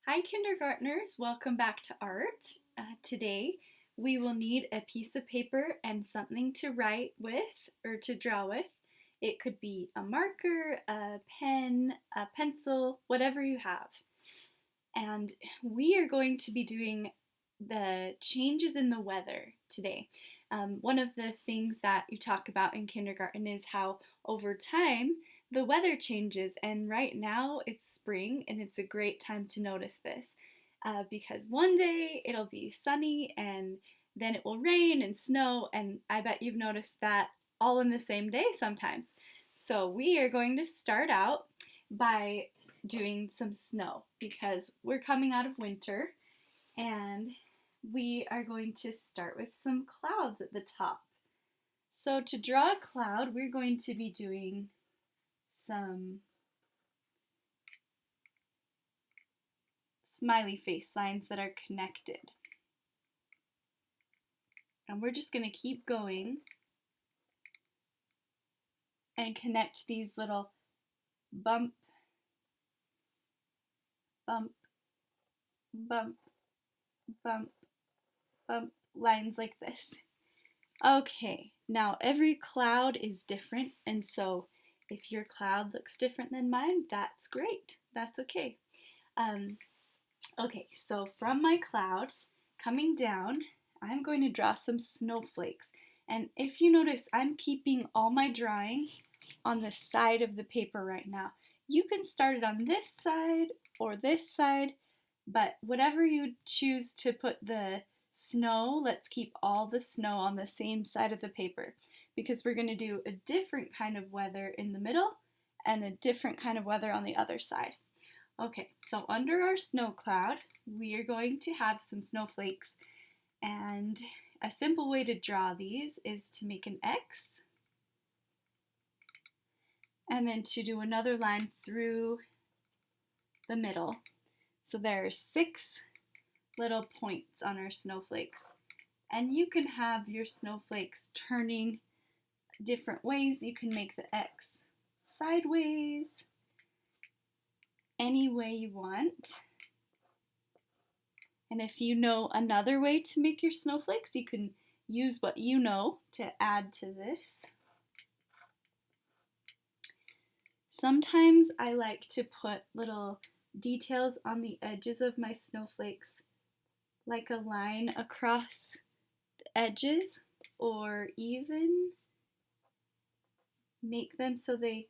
Hi kindergartners, welcome back to art. Today we will need a piece of paper and something to write with or to draw with. It could be a marker, a pen, a pencil, whatever you have. And we are going to be doing the changes in the weather today. One of the things that you talk about in kindergarten is how over time the weather changes, and right now it's spring and it's a great time to notice this because one day it'll be sunny and then it will rain and snow, and I bet you've noticed that all in the same day sometimes. So we are going to start out by doing some snow because we're coming out of winter, and we are going to start with some clouds at the top. So to draw a cloud, we're going to be doing some smiley face lines that are connected. And we're just going to keep going and connect these little bump, bump, bump, bump, bump lines like this. Okay, now every cloud is different, and so if your cloud looks different than mine, that's great. That's okay. Okay, so from my cloud coming down, I'm going to draw some snowflakes. And if you notice, I'm keeping all my drawing on the side of the paper right now. You can start it on this side or this side, but whatever you choose to put the snow, let's keep all the snow on the same side of the paper because we're going to do a different kind of weather in the middle and a different kind of weather on the other side. Okay, so under our snow cloud, we are going to have some snowflakes, and a simple way to draw these is to make an X and then to do another line through the middle. So there are 6 little points on our snowflakes, and you can have your snowflakes turning different ways. You can make the X sideways, any way you want. And if you know another way to make your snowflakes, you can use what you know to add to this. Sometimes I like to put little details on the edges of my snowflakes, like a line across the edges, or even make them so they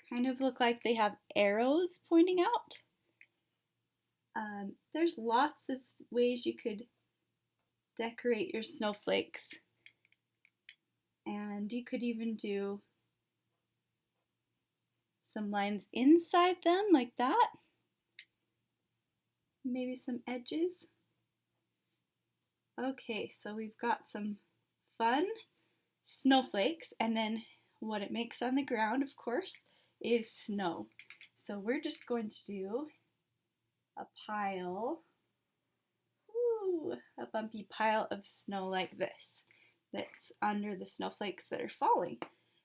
kind of look like they have arrows pointing out. There's lots of ways you could decorate your snowflakes, and you could even do some lines inside them like that, maybe some edges. Okay, so we've got some fun snowflakes, and then what it makes on the ground, of course, is snow. So we're just going to do a pile, a bumpy pile of snow like this, that's under the snowflakes that are falling.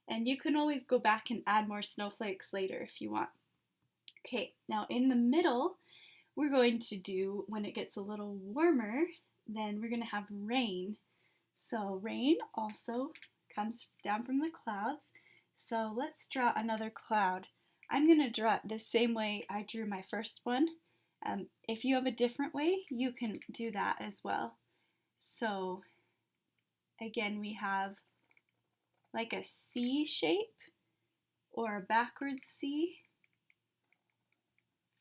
And you can always go back and add more snowflakes later if you want. Okay, now in the middle, we're going to do, when it gets a little warmer, then we're going to have rain. So rain also comes down from the clouds. So let's draw another cloud. I'm going to draw it the same way I drew my first one. If you have a different way, you can do that as well. So again, we have like a C shape or a backwards C,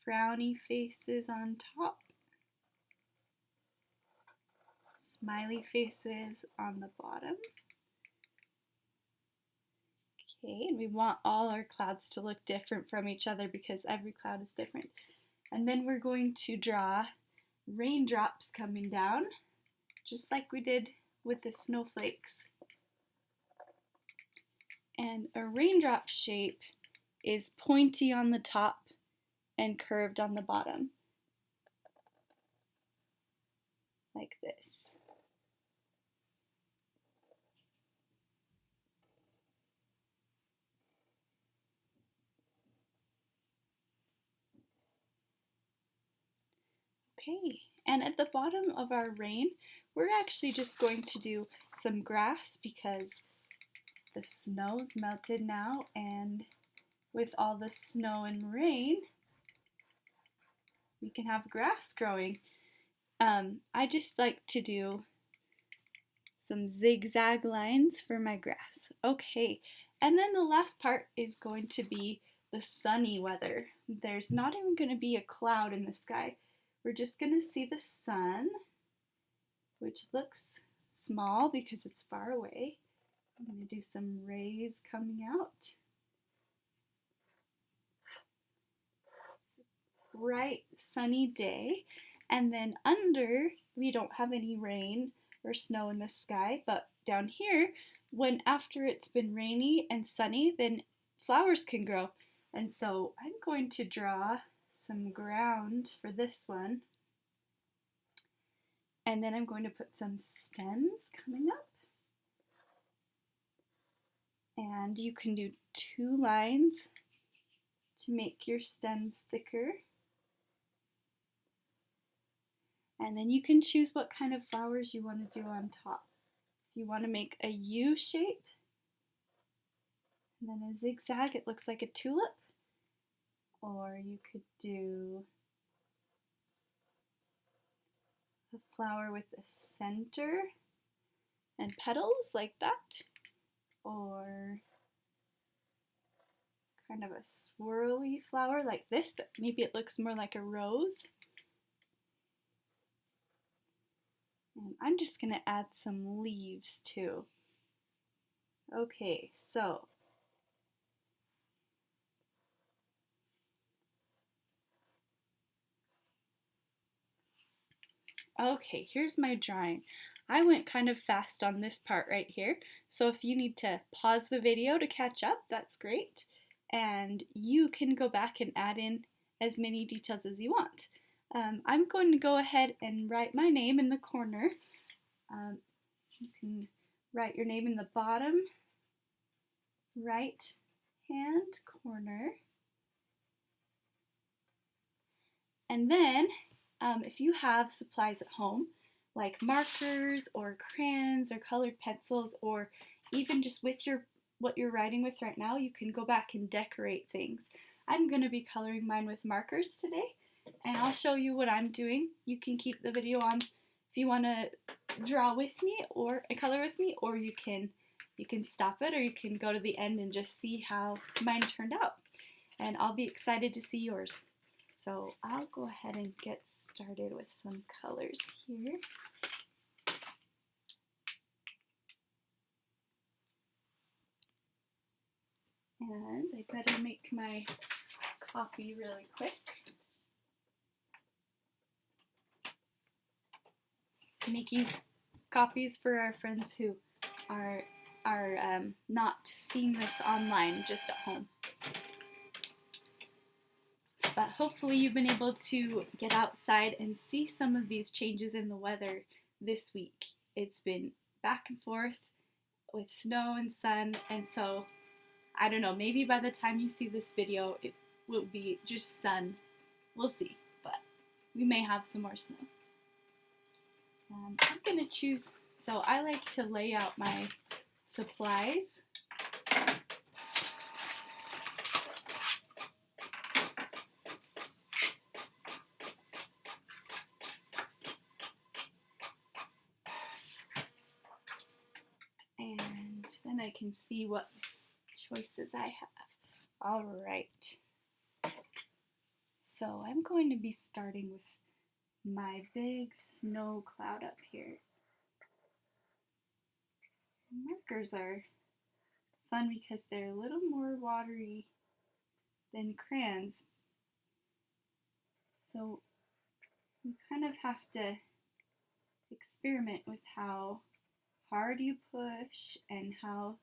frowny faces on top, smiley faces on the bottom. Okay, and we want all our clouds to look different from each other because every cloud is different. And then we're going to draw raindrops coming down, just like we did with the snowflakes. And a raindrop shape is pointy on the top and curved on the bottom, like this. Okay, and at the bottom of our rain, we're actually just going to do some grass because the snow's melted now, and with all the snow and rain, we can have grass growing. I just like to do some zigzag lines for my grass. Okay, and then the last part is going to be the sunny weather. There's not even going to be a cloud in the sky. We're just going to see the sun, which looks small because it's far away. I'm going to do some rays coming out. Bright sunny day, and then under we don't have any rain or snow in the sky, but down here, when after it's been rainy and sunny, then flowers can grow. And so I'm going to draw some ground for this one, and then I'm going to put some stems coming up, and you can do 2 lines to make your stems thicker. And then you can choose what kind of flowers you want to do on top. If you want to make a U shape, and then a zigzag, it looks like a tulip. Or you could do a flower with a center and petals like that. Or kind of a swirly flower like this, that maybe it looks more like a rose. And I'm just going to add some leaves too. Okay, so okay, here's my drawing. I went kind of fast on this part right here, so if you need to pause the video to catch up, that's great. And you can go back and add in as many details as you want. I'm going to go ahead and write my name in the corner. You can write your name in the bottom right hand corner. And then if you have supplies at home, like markers or crayons or colored pencils, or even just with what you're writing with right now, you can go back and decorate things. I'm going to be coloring mine with markers today, and I'll show you what I'm doing. You can keep the video on if you want to draw with me or color with me, or you can stop it, or you can go to the end and just see how mine turned out. And I'll be excited to see yours. So I'll go ahead and get started with some colors here. And I better make my copy really quick. Making copies for our friends who are not seeing this online, just at home. But hopefully you've been able to get outside and see some of these changes in the weather this week. It's been back and forth with snow and sun, and so I don't know, maybe by the time you see this video it will be just sun. We'll see, but we may have some more snow. I'm going to choose, so I like to lay out my supplies. And then I can see what choices I have. All right. So I'm going to be starting with my big snow cloud up here. Markers are fun because they're a little more watery than crayons. So you kind of have to experiment with how hard you push and how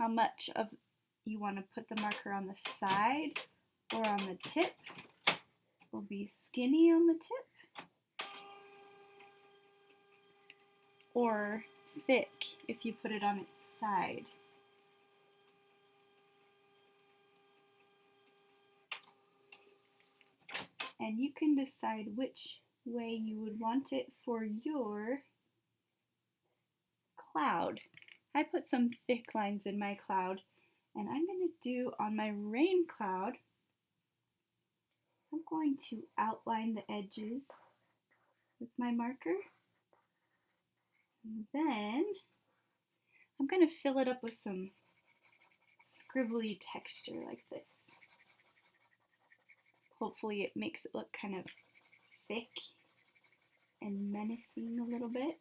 much of you want to put the marker on the side or on the tip. Will be skinny on the tip or thick if you put it on its side. and you can decide which way you would want it for your cloud. I put some thick lines in my cloud, and I'm going to do on my rain cloud, I'm going to outline the edges with my marker, and then I'm going to fill it up with some scribbly texture like this. Hopefully it makes it look kind of thick and menacing a little bit.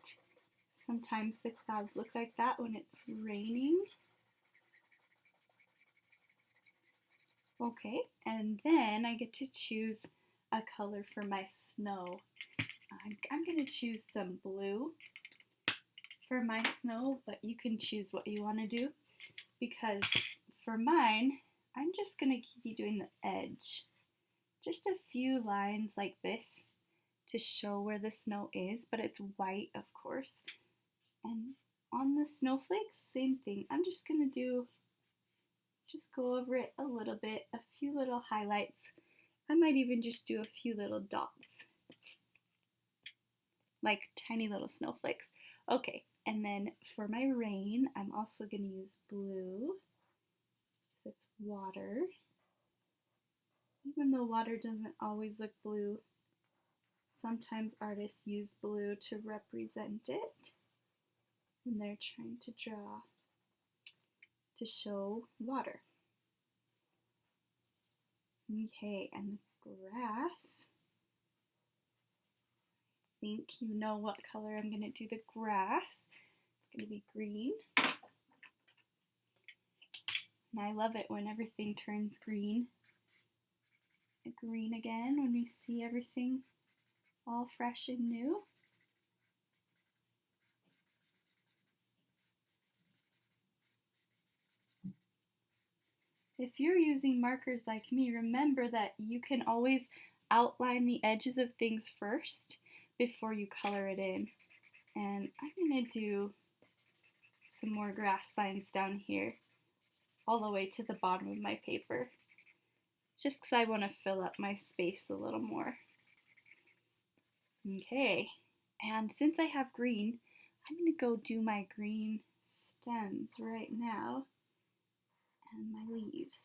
Sometimes the clouds look like that when it's raining. Okay, and then I get to choose a color for my snow. I'm going to choose some blue for my snow, but you can choose what you want to do, because for mine, I'm just going to be doing the edge. Just a few lines like this to show where the snow is, but it's white, of course. And on the snowflakes, same thing. I'm just going to just go over it a little bit, a few little highlights. I might even just do a few little dots, like tiny little snowflakes. Okay, and then for my rain, I'm also going to use blue, because it's water. Even though water doesn't always look blue, sometimes artists use blue to represent it when they're trying to draw to show water. Okay, and the grass, I think you know what color I'm going to do the grass. It's going to be green. And I love it when everything turns green. Green again when we see everything all fresh and new. If you're using markers like me, remember that you can always outline the edges of things first before you color it in. And I'm going to do some more grass lines down here all the way to the bottom of my paper, just because I want to fill up my space a little more. Okay, and since I have green, I'm going to go do my green stems right now and my leaves.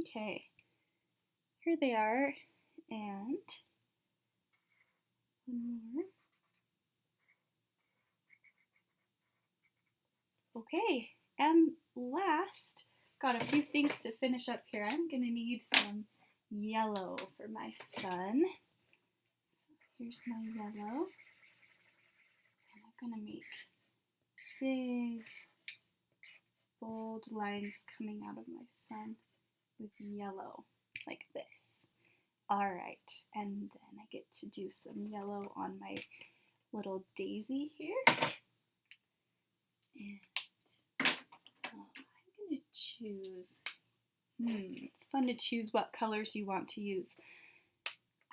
Okay, here they are, and one more. Okay, and last, got a few things to finish up here. I'm going to need some yellow for my sun. Here's my yellow. And I'm going to make big, bold lines coming out of my sun with yellow, like this. Alright, and then I get to do some yellow on my little daisy here. And I'm going to choose, it's fun to choose what colors you want to use.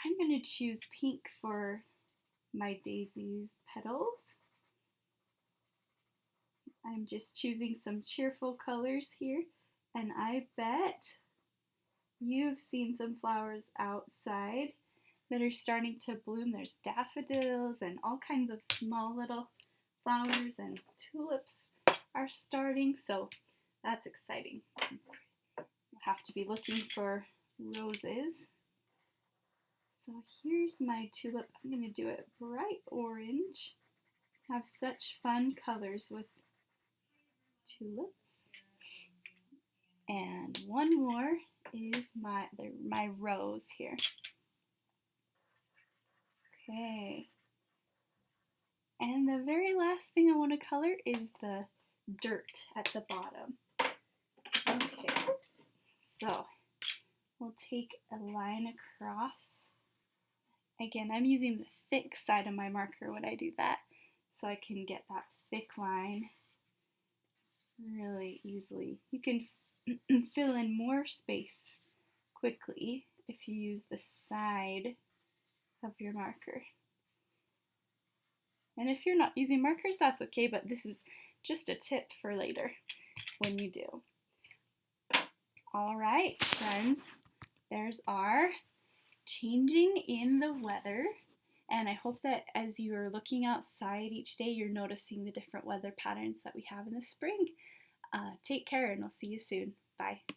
I'm going to choose pink for my daisy's petals. I'm just choosing some cheerful colors here, and I bet you've seen some flowers outside that are starting to bloom. There's daffodils and all kinds of small little flowers, and tulips are starting, so that's exciting. You'll have to be looking for roses. So here's my tulip. I'm going to do it bright orange. Have such fun colors with tulips. And one more is my rose here. Okay. And the very last thing I want to color is the dirt at the bottom. Okay, oops. So we'll take a line across. Again, I'm using the thick side of my marker when I do that, so I can get that thick line really easily. You can fill in more space quickly if you use the side of your marker. And if you're not using markers, that's okay, but this is Just a tip for later when you do. All right, friends, there's our changing in the weather. And I hope that as you're looking outside each day, you're noticing the different weather patterns that we have in the spring. Take care, and I'll see you soon. Bye.